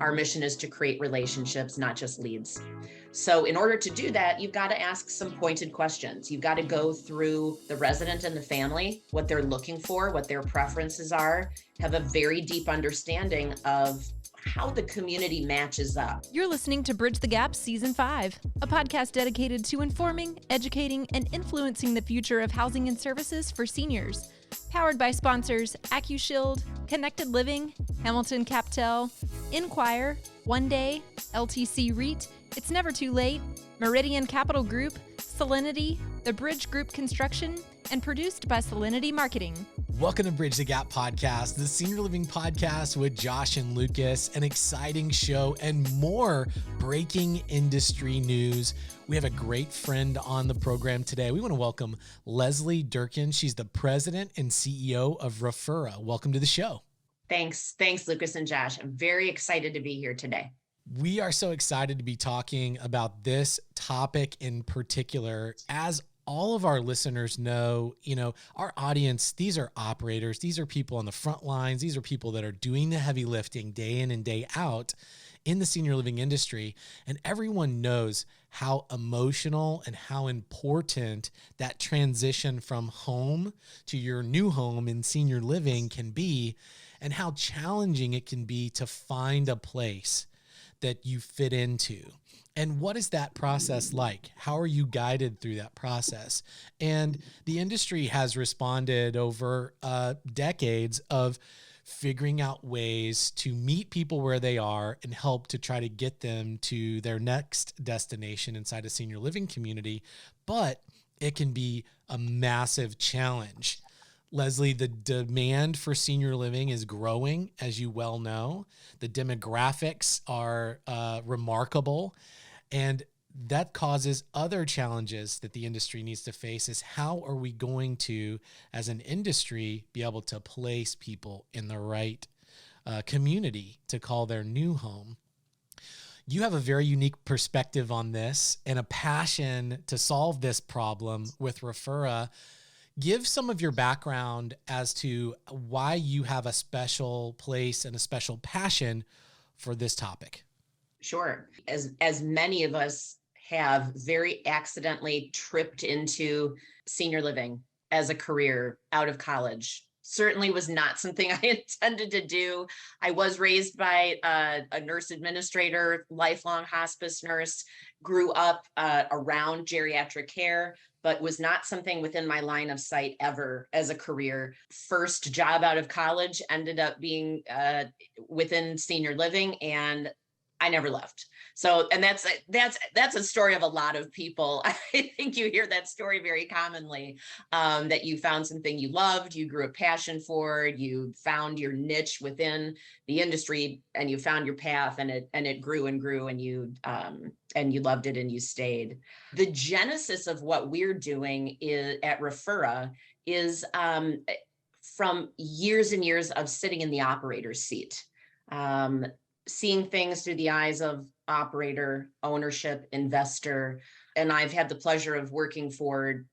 Our mission is to create relationships, not just leads. So in order to do that, you've got to ask some pointed questions. You've got to go through the resident and the family, what they're looking for, what their preferences are, have a very deep understanding of how the community matches up. You're listening to Bridge the Gap Season 5, a podcast dedicated to informing, educating, and influencing the future of housing and services for seniors. Powered by sponsors AccuShield, Connected Living, Hamilton Captel, Inquire, One Day, LTC REIT, It's Never Too Late, Meridian Capital Group, Solinity, The Bridge Group Construction, and produced by Solinity Marketing. Welcome to Bridge the Gap podcast, the senior living podcast with Josh and Lucas, an exciting show and more breaking industry news. We have a great friend on the program today. We want to welcome Lesley Durkan. She's the president and CEO of Referah. Welcome to the show. Thanks, Lucas and Josh. I'm very excited to be here today. We are so excited to be talking about this topic in particular. As all of our listeners know, our audience, these are operators. These are people on the front lines. These are people that are doing the heavy lifting day in and day out in the senior living industry. And everyone knows how emotional and how important that transition from home to your new home in senior living can be, and how challenging it can be to find a place that you fit into. And what is that process like? How are you guided through that process? And the industry has responded over decades of figuring out ways to meet people where they are and help to try to get them to their next destination inside a senior living community. But it can be a massive challenge. Lesley, the demand for senior living is growing, as you well know. The demographics are remarkable, and that causes other challenges that the industry needs to face. Is how are we going to, as an industry, be able to place people in the right community to call their new home? You have a very unique perspective on this and a passion to solve this problem with Referah. Give some of your background as to why you have a special place and a special passion for this topic. Sure. As many of us have very accidentally tripped into senior living as a career out of college. Certainly was not something I intended to do. I was raised by a nurse administrator, lifelong hospice nurse, grew up around geriatric care, but was not something within my line of sight ever as a career. First job out of college ended up being within senior living, and I never left. So, and that's a story of a lot of people. I think you hear that story very commonly, that you found something you loved, you grew a passion for, you found your niche within the industry, and you found your path, and it grew and grew, and you loved it and you stayed. The genesis of what we're doing at Referah is from years and years of sitting in the operator's seat. Seeing things through the eyes of operator, ownership, investor. And I've had the pleasure of working for,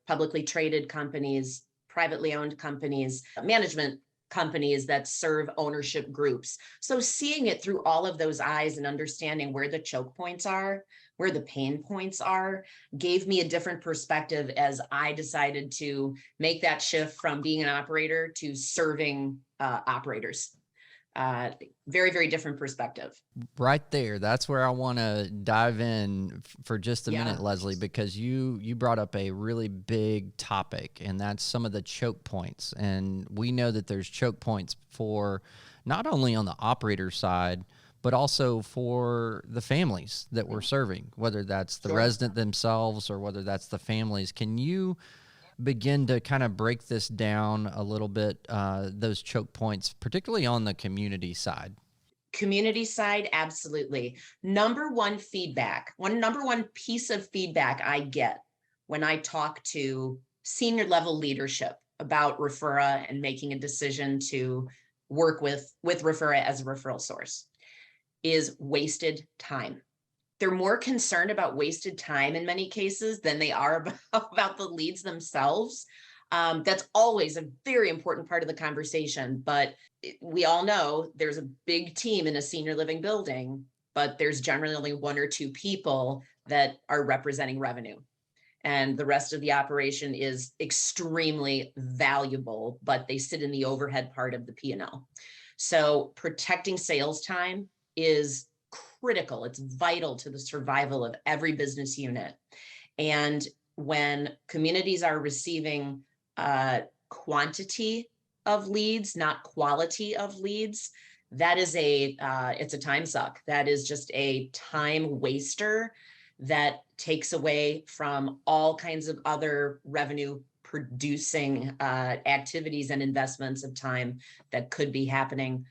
publicly traded companies, privately owned companies, management companies that serve ownership groups. So seeing it through all of those eyes and understanding where the choke points are, where the pain points are, gave me a different perspective as I decided to make that shift from being an operator to serving operators. Very, very different perspective. Right there. That's where I want to dive in for just a minute, Lesley, because you brought up a really big topic, and that's some of the choke points. And we know that there's choke points for not only on the operator side, but also for the families that we're serving, whether that's the resident themselves or whether that's the families. Can you begin to kind of break this down a little bit, those choke points, particularly on the community side? Community side, absolutely. Number one piece of feedback I get when I talk to senior level leadership about Referah and making a decision to work with Referah as a referral source is wasted time. They're more concerned about wasted time in many cases than they are about the leads themselves. That's always a very important part of the conversation, but we all know there's a big team in a senior living building, but there's generally only one or two people that are representing revenue. And the rest of the operation is extremely valuable, but they sit in the overhead part of the P&L. So protecting sales time is critical. It's vital to the survival of every business unit. And when communities are receiving quantity of leads, not quality of leads, that is it's a time suck. That is just a time waster that takes away from all kinds of other revenue producing activities and investments of time that could be happening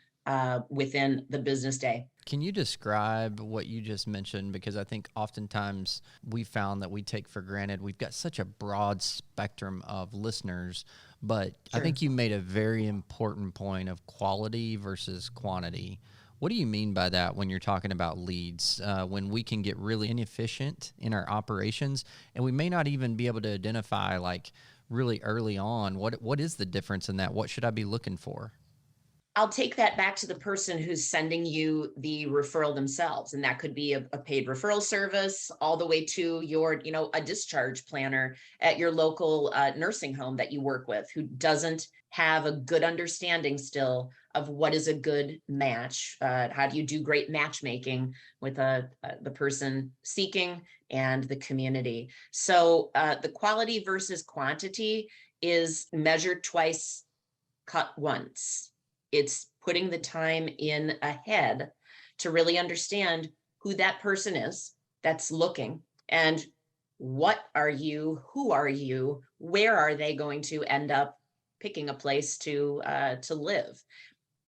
within the business day. Can you describe what you just mentioned? Because I think oftentimes we found that we take for granted, we've got such a broad spectrum of listeners, but Sure. I think you made a very important point of quality versus quantity. What do you mean by that when you're talking about leads? When we can get really inefficient in our operations and we may not even be able to identify like really early on, what is the difference in that? What should I be looking for? I'll take that back to the person who's sending you the referral themselves. And that could be a paid referral service all the way to your, a discharge planner at your local nursing home that you work with who doesn't have a good understanding still of what is a good match. How do you do great matchmaking with the person seeking and the community? So the quality versus quantity is measured twice, cut once. It's putting the time in ahead to really understand who that person is that's looking and what are you, who are you, where are they going to end up picking a place to live.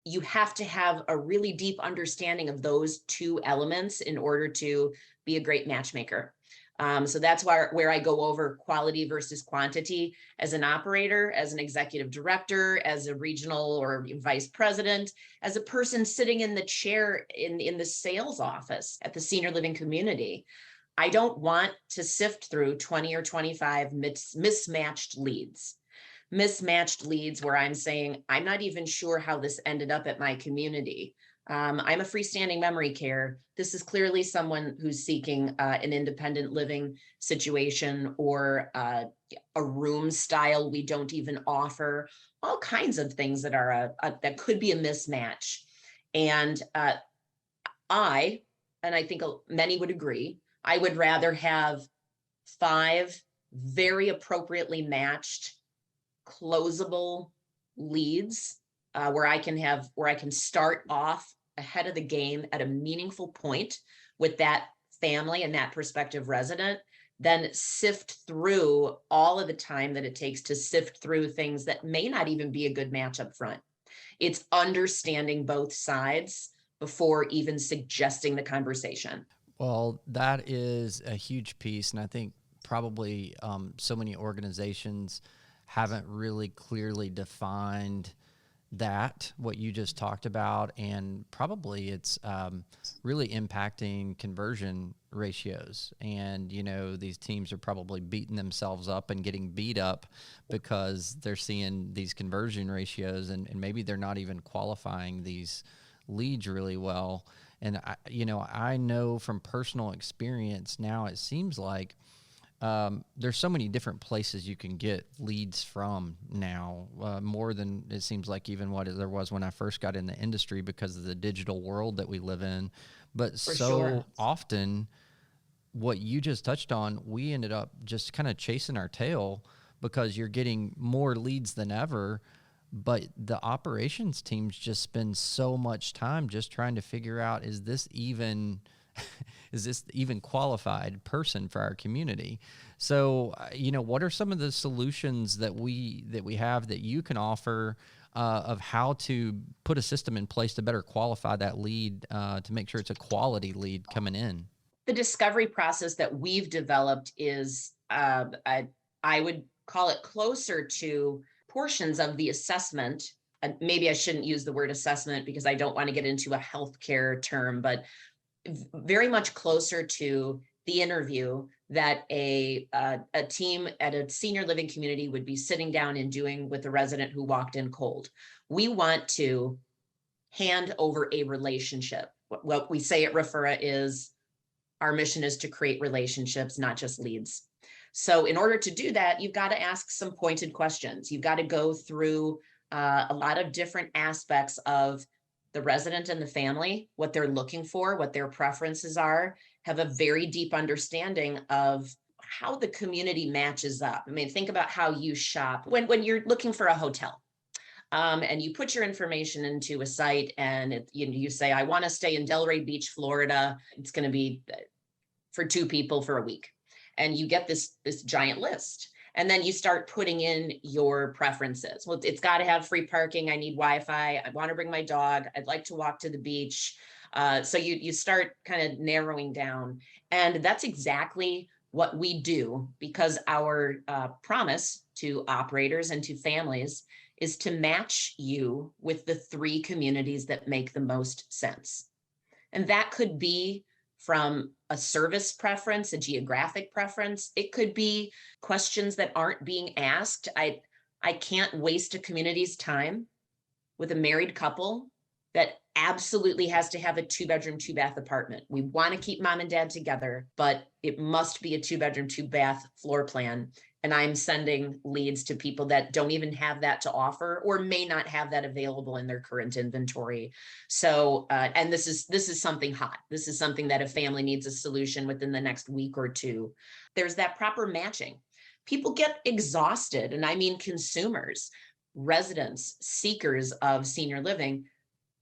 You have to have a really deep understanding of those two elements in order to be a great matchmaker. So that's where I go over quality versus quantity as an operator, as an executive director, as a regional or vice president, as a person sitting in the chair in the sales office at the senior living community. I don't want to sift through 20 or 25 mismatched leads. Mismatched leads where I'm saying, I'm not even sure how this ended up at my community. I'm a freestanding memory care. This is clearly someone who's seeking an independent living situation or a room style we don't even offer. All kinds of things that are that could be a mismatch. And I think many would agree, I would rather have 5 very appropriately matched closable leads where I can start off ahead of the game at a meaningful point with that family and that prospective resident, then sift through all of the time that it takes to sift through things that may not even be a good match up front. It's understanding both sides before even suggesting the conversation. Well, that is a huge piece. And I think probably so many organizations haven't really clearly defined that, what you just talked about, and probably it's really impacting conversion ratios. And, these teams are probably beating themselves up and getting beat up because they're seeing these conversion ratios and maybe they're not even qualifying these leads really well. And, I know from personal experience now, it seems like there's so many different places you can get leads from now, more than it seems like even what there was when I first got in the industry because of the digital world that we live in. But so often what you just touched on, we ended up just kind of chasing our tail because you're getting more leads than ever. But the operations teams just spend so much time just trying to figure out, is this even qualified person for our community? So, what are some of the solutions that we have that you can offer of how to put a system in place to better qualify that lead to make sure it's a quality lead coming in? The discovery process that we've developed is, I would call it closer to portions of the assessment. Maybe I shouldn't use the word assessment because I don't want to get into a healthcare term, but very much closer to the interview that a team at a senior living community would be sitting down and doing with a resident who walked in cold. We want to hand over a relationship. What we say at Referah is our mission is to create relationships, not just leads. So in order to do that, you've got to ask some pointed questions. You've got to go through a lot of different aspects of the resident and the family, what they're looking for, what their preferences are, have a very deep understanding of how the community matches up. I mean, think about how you shop when you're looking for a hotel. And you put your information into a site and you say, I want to stay in Delray Beach, Florida. It's going to be for 2 people for a week. And you get this giant list. And then you start putting in your preferences. Well, it's got to have free parking. I need Wi-Fi. I want to bring my dog. I'd like to walk to the beach. So you start kind of narrowing down. And that's exactly what we do, because our promise to operators and to families is to match you with the 3 communities that make the most sense. And that could be from a service preference, a geographic preference. It could be questions that aren't being asked. I can't waste a community's time with a married couple that absolutely has to have a 2-bedroom, 2-bath apartment. We want to keep mom and dad together, but it must be a 2-bedroom, 2-bath floor plan. And I'm sending leads to people that don't even have that to offer or may not have that available in their current inventory. So, and this is something hot. This is something that a family needs a solution within the next week or 2. There's that proper matching. People get exhausted, and I mean consumers, residents, seekers of senior living,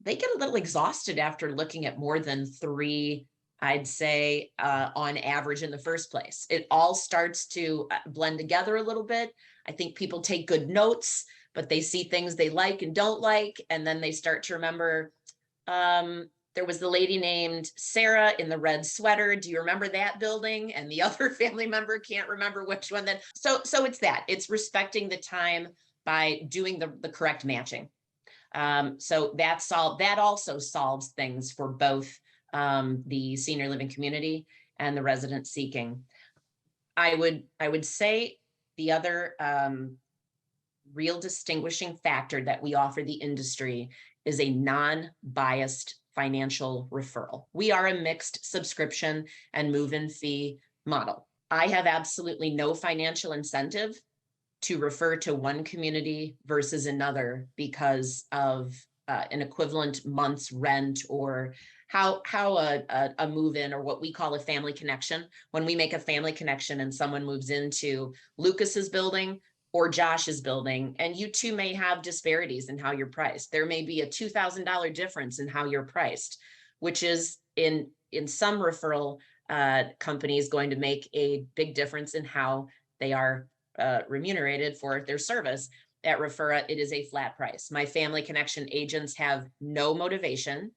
they get a little exhausted after looking at more than 3, I'd say, on average in the first place. It all starts to blend together a little bit. I think people take good notes, but they see things they like and don't like. And then they start to remember, there was the lady named Sarah in the red sweater. Do you remember that building? And the other family member can't remember which one. So it's that. It's respecting the time by doing the correct matching. So that also solves things for both the senior living community and the resident seeking. I would say the other real distinguishing factor that we offer the industry is a non-biased financial referral. We are a mixed subscription and move-in fee model. I have absolutely no financial incentive to refer to one community versus another because of an equivalent month's rent or how a move-in, or what we call a family connection. When we make a family connection and someone moves into Lucas's building or Josh's building, and you two may have disparities in how you're priced. There may be a $2,000 difference in how you're priced, which is in some referral companies going to make a big difference in how they are remunerated for their service. At Referah, it is a flat price. My family connection agents have no motivation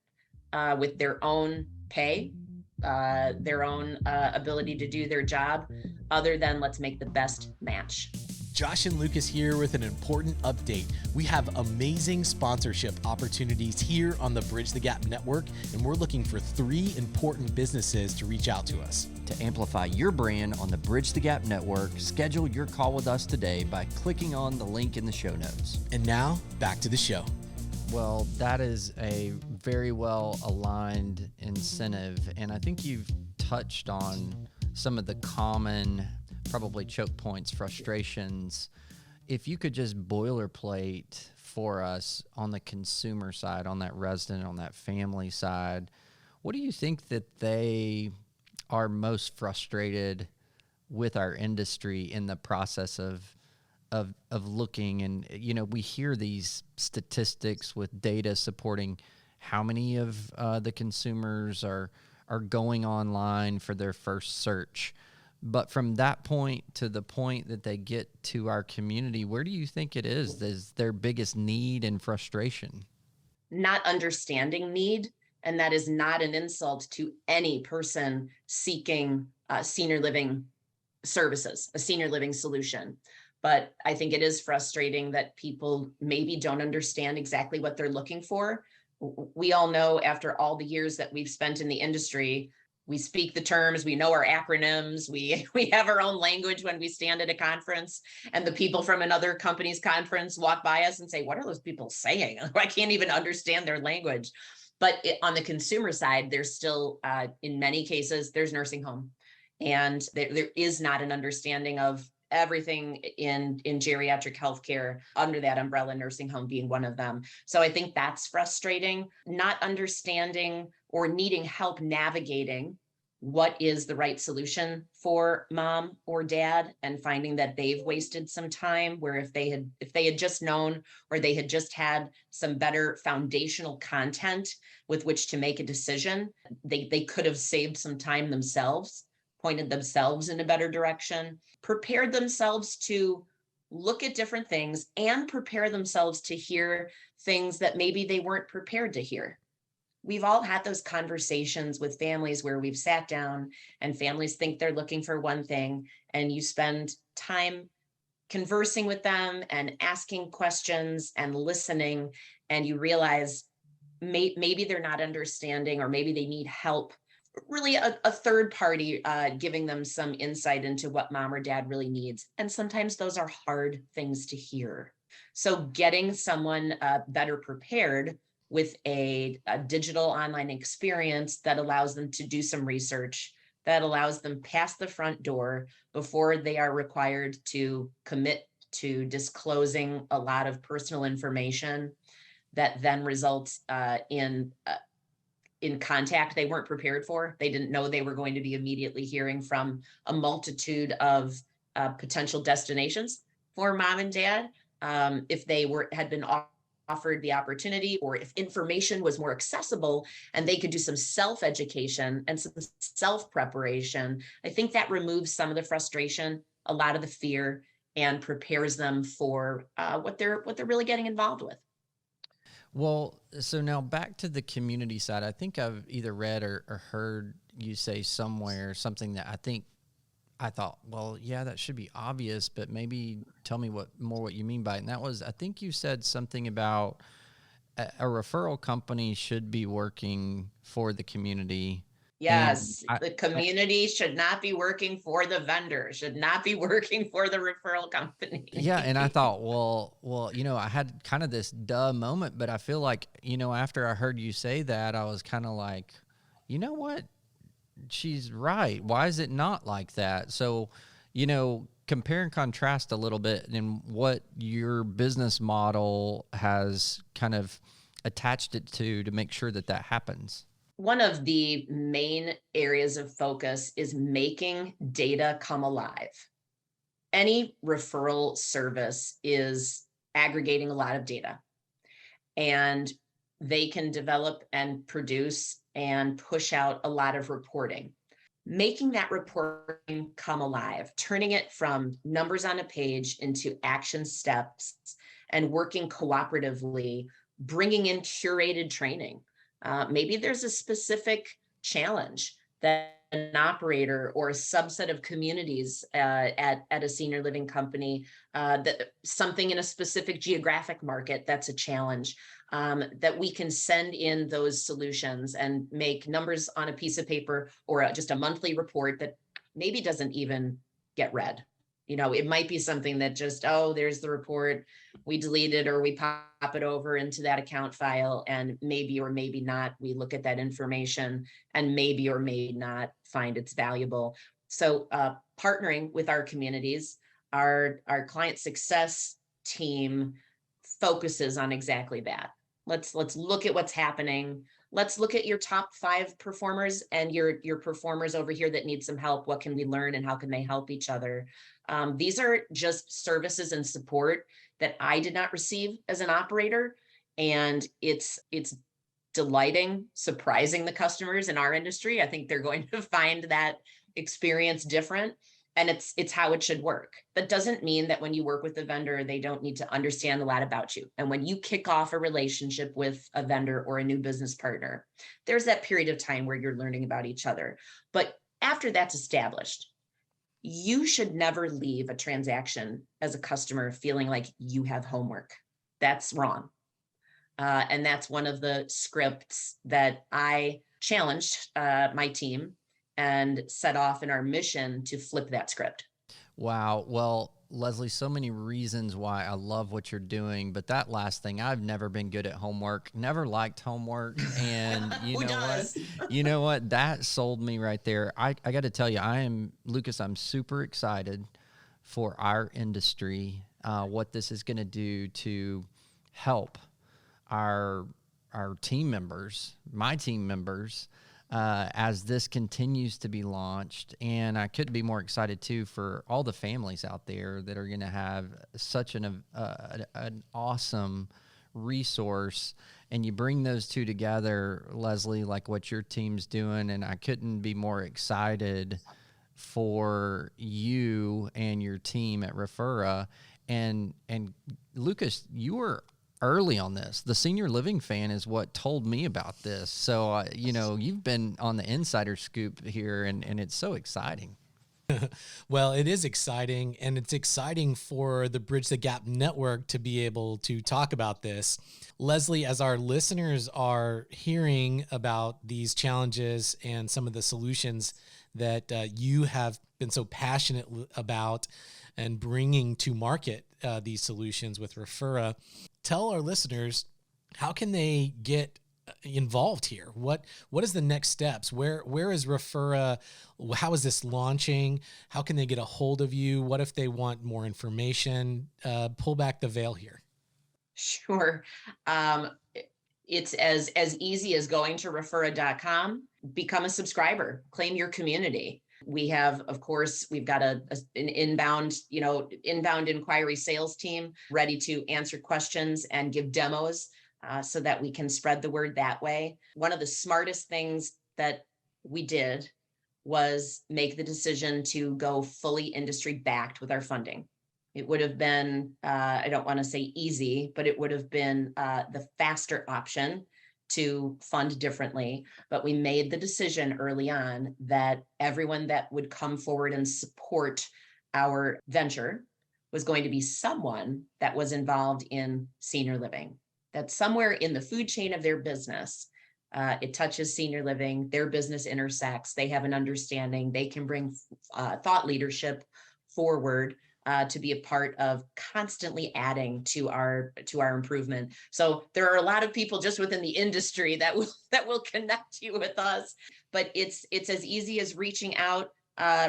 with their own pay, their own ability to do their job, other than let's make the best match. Josh and Lucas here with an important update. We have amazing sponsorship opportunities here on the Bridge the Gap Network, and we're looking for 3 important businesses to reach out to us. To amplify your brand on the Bridge the Gap Network, schedule your call with us today by clicking on the link in the show notes. And now, back to the show. Well, that is a very well aligned incentive, and I think you've touched on some of the common probably choke points, frustrations. If you could just boilerplate for us on the consumer side, on that resident, on that family side, what do you think that they are most frustrated with our industry in the process of looking? And, you know, we hear these statistics with data supporting how many of the consumers are going online for their first search. But from that point to the point that they get to our community, where do you think it is their biggest need and frustration? Not understanding need, and that is not an insult to any person seeking senior living services, a senior living solution. But I think it is frustrating that people maybe don't understand exactly what they're looking for. We all know, after all the years that we've spent in the industry, We speak the terms, we know our acronyms, we have our own language when we stand at a conference, and the people from another company's conference walk by us and say, what are those people saying? I can't even understand their language. But on the consumer side, there's still, in many cases, there's nursing home. And there is not an understanding of everything in geriatric healthcare under that umbrella, nursing home being one of them. So I think that's frustrating, not understanding or needing help navigating what is the right solution for mom or dad, and finding that they've wasted some time, where if they had just known, or they had just had some better foundational content with which to make a decision, they could have saved some time themselves, pointed themselves in a better direction, prepared themselves to look at different things, and prepare themselves to hear things that maybe they weren't prepared to hear. We've all had those conversations with families where we've sat down and families think they're looking for one thing, and you spend time conversing with them and asking questions and listening, and you realize maybe they're not understanding, or maybe they need help. Really a third party giving them some insight into what mom or dad really needs. And sometimes those are hard things to hear. So getting someone better prepared with a digital online experience that allows them to do some research, that allows them past the front door before they are required to commit to disclosing a lot of personal information that then results in contact they weren't prepared for. They didn't know they were going to be immediately hearing from a multitude of potential destinations for mom and dad. If they had been offered the opportunity, or if information was more accessible and they could do some self-education and some self-preparation, I think that removes some of the frustration, a lot of the fear, and prepares them for what they're really getting involved with. Well, so now back to the community side. I think I've either read or heard you say somewhere something that I thought, well, yeah, that should be obvious, but maybe tell me what you mean by it. And that was, I think you said something about a referral company should be working for the community. Yes, the community should not be working for the vendor, should not be working for the referral company. Yeah, and I thought, well, I had kind of this duh moment, but I feel like, after I heard you say that, I was kind of like, you know what? She's right. Why is it not like that? So, compare and contrast a little bit in what your business model has kind of attached it to make sure that happens. One of the main areas of focus is making data come alive. Any referral service is aggregating a lot of data, and they can develop and produce and push out a lot of reporting. Making that reporting come alive, turning it from numbers on a page into action steps, and working cooperatively, bringing in curated training. Maybe there's a specific challenge that an operator or a subset of communities at a senior living company, that something in a specific geographic market that's a challenge, that we can send in those solutions and make numbers on a piece of paper, or just a monthly report that maybe doesn't even get read. It might be something that just, there's the report, we delete it, or we pop it over into that account file, and maybe or maybe not, we look at that information and maybe or may not find it's valuable. So partnering with our communities, our client success team focuses on exactly that. Let's look at what's happening. Let's look at your top 5 performers and your performers over here that need some help. What can we learn, and how can they help each other? These are just services and support that I did not receive as an operator. And it's delighting, surprising the customers in our industry. I think they're going to find that experience different. And it's how it should work. That doesn't mean that when you work with a vendor, they don't need to understand a lot about you. And when you kick off a relationship with a vendor or a new business partner, there's that period of time where you're learning about each other. But after that's established, you should never leave a transaction as a customer feeling like you have homework. That's wrong. And that's one of the scripts that I challenged my team and set off in our mission to flip that script. Wow. Well, Lesley, so many reasons why I love what you're doing, but that last thing, I've never been good at homework, never liked homework. And you know what? That sold me right there. I got to tell you, Lucas, I'm super excited for our industry, what this is going to do to help our team members, my team members, as this continues to be launched. And I couldn't be more excited too for all the families out there that are going to have such an awesome resource. And you bring those two together, Lesley, like what your team's doing. And I couldn't be more excited for you and your team at Referah. And Lucas, you were early on this. The Senior Living Fan is what told me about this. So, you've been on the insider scoop here, and it's so exciting. Well, it is exciting, and it's exciting for the Bridge the Gap Network to be able to talk about this. Lesley, as our listeners are hearing about these challenges and some of the solutions that you have been so passionate about and bringing to market these solutions with Referah, tell our listeners, how can they get involved here? What is the next steps? Where is Referah? How is this launching? How can they get a hold of you? What if they want more information? Pull back the veil here. Sure. It's as easy as going to referah.com, become a subscriber, claim your community. We have, of course, we've got an inbound inquiry sales team ready to answer questions and give demos so that we can spread the word that way. One of the smartest things that we did was make the decision to go fully industry backed with our funding. It would have been, I don't want to say easy, but it would have been the faster option to fund differently. But we made the decision early on that everyone that would come forward and support our venture was going to be someone that was involved in senior living, that somewhere in the food chain of their business, it touches senior living, their business intersects, they have an understanding, they can bring thought leadership forward to be a part of constantly adding to our improvement. So there are a lot of people just within the industry that will connect you with us, but it's as easy as reaching out,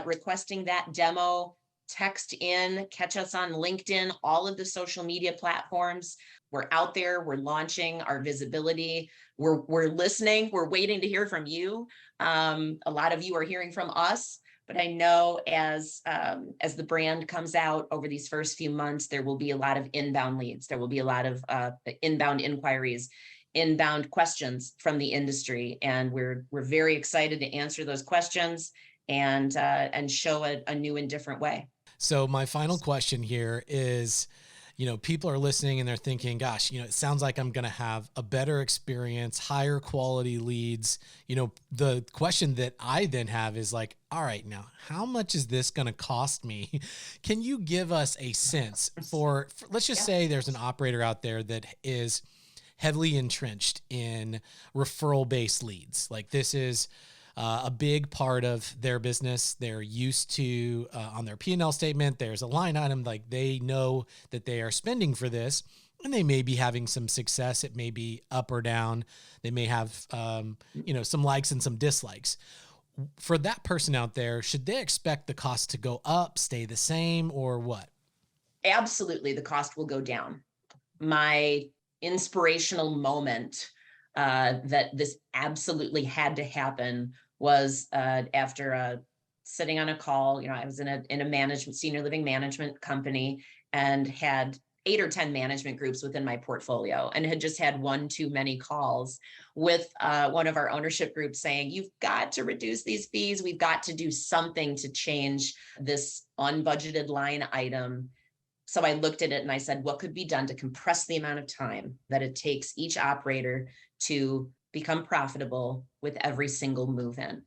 requesting that demo, text in, catch us on LinkedIn, all of the social media platforms. We're out there, we're launching our visibility, we're listening, we're waiting to hear from you. A lot of you are hearing from us. But I know as the brand comes out over these first few months, there will be a lot of inbound leads. There will be a lot of inbound inquiries, inbound questions from the industry, and we're very excited to answer those questions and show a new and different way. So my final question here is, people are listening and they're thinking, gosh, it sounds like I'm going to have a better experience, higher quality leads. The question that I then have is like, all right, now, how much is this going to cost me? Can you give us a sense for let's just say there's an operator out there that is heavily entrenched in referral-based leads. Like this is a big part of their business. They're used to on their P&L statement, there's a line item, like they know that they are spending for this and they may be having some success. It may be up or down. They may have, some likes and some dislikes. For that person out there, should they expect the cost to go up, stay the same, or what? Absolutely. The cost will go down. My inspirational moment that this absolutely had to happen was after sitting on a call. I was in a senior living management company and had 8 or 10 management groups within my portfolio and had just had one too many calls with one of our ownership groups saying, you've got to reduce these fees. We've got to do something to change this unbudgeted line item. So I looked at it and I said, what could be done to compress the amount of time that it takes each operator to become profitable with every single move in?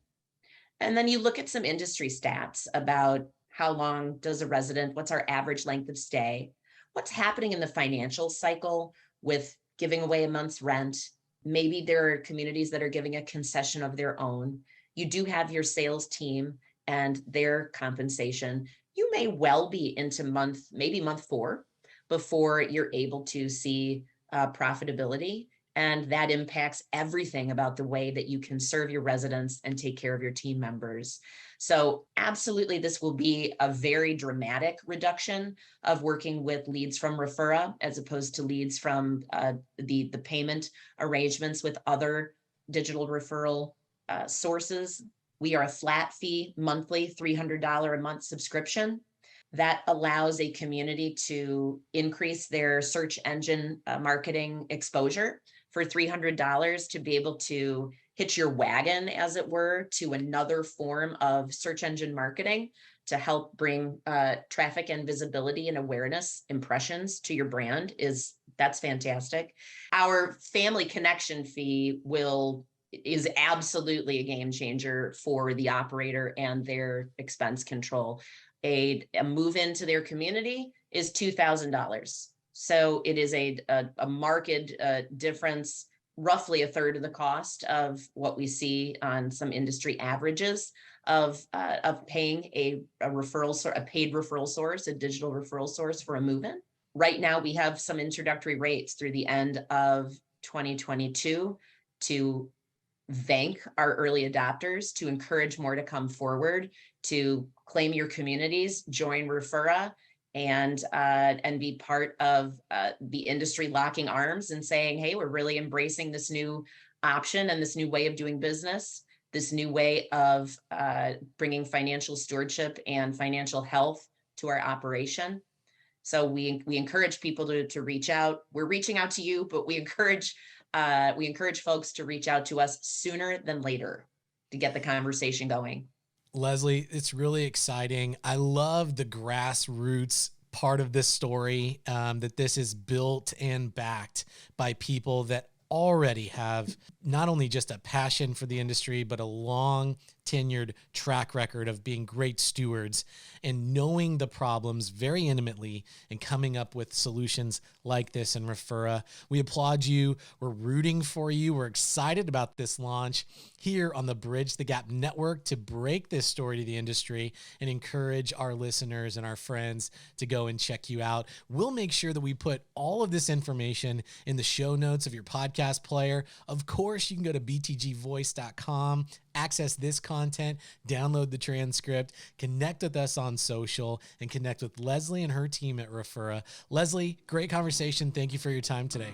And then you look at some industry stats about how long does a resident, what's our average length of stay, what's happening in the financial cycle with giving away a month's rent. Maybe there are communities that are giving a concession of their own. you do have your sales team and their compensation. You may well be into maybe month 4 before you're able to see profitability. And that impacts everything about the way that you can serve your residents and take care of your team members. So absolutely, this will be a very dramatic reduction of working with leads from Referah as opposed to leads from the payment arrangements with other digital referral sources. We are a flat fee monthly, $300 a month subscription. That allows a community to increase their search engine marketing exposure for $300 to be able to hitch your wagon, as it were, to another form of search engine marketing to help bring traffic and visibility and awareness, impressions to your brand. That's fantastic. Our family connection fee is absolutely a game changer for the operator and their expense control. A move into their community is $2,000. So it is a marked difference, roughly a third of the cost of what we see on some industry averages of paying a paid referral source, a digital referral source for a move-in. Right now, we have some introductory rates through the end of 2022 to thank our early adopters, to encourage more to come forward, to claim your communities, join Referah, and be part of the industry locking arms and saying, hey, we're really embracing this new option and this new way of doing business, this new way of bringing financial stewardship and financial health to our operation. So we encourage people to reach out. We're reaching out to you, but we encourage folks to reach out to us sooner than later to get the conversation going. Lesley, it's really exciting. I love the grassroots part of this story, that this is built and backed by people that already have not only just a passion for the industry, but a long tenured track record of being great stewards and knowing the problems very intimately and coming up with solutions like this in Referah. We applaud you. We're rooting for you. We're excited about this launch here on the Bridge the Gap Network to break this story to the industry and encourage our listeners and our friends to go and check you out. We'll make sure that we put all of this information in the show notes of your podcast player. Of course, you can go to btgvoice.com, access this content, download the transcript, connect with us on social, and connect with Lesley and her team at Referah. Lesley, great conversation. Thank you for your time today.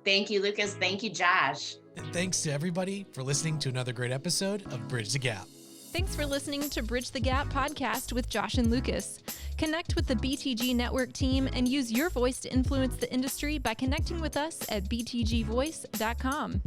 Thank you, Lucas. Thank you, Josh. And thanks to everybody for listening to another great episode of Bridge the Gap. Thanks for listening to Bridge the Gap podcast with Josh and Lucas. Connect with the BTG Network team and use your voice to influence the industry by connecting with us at btgvoice.com.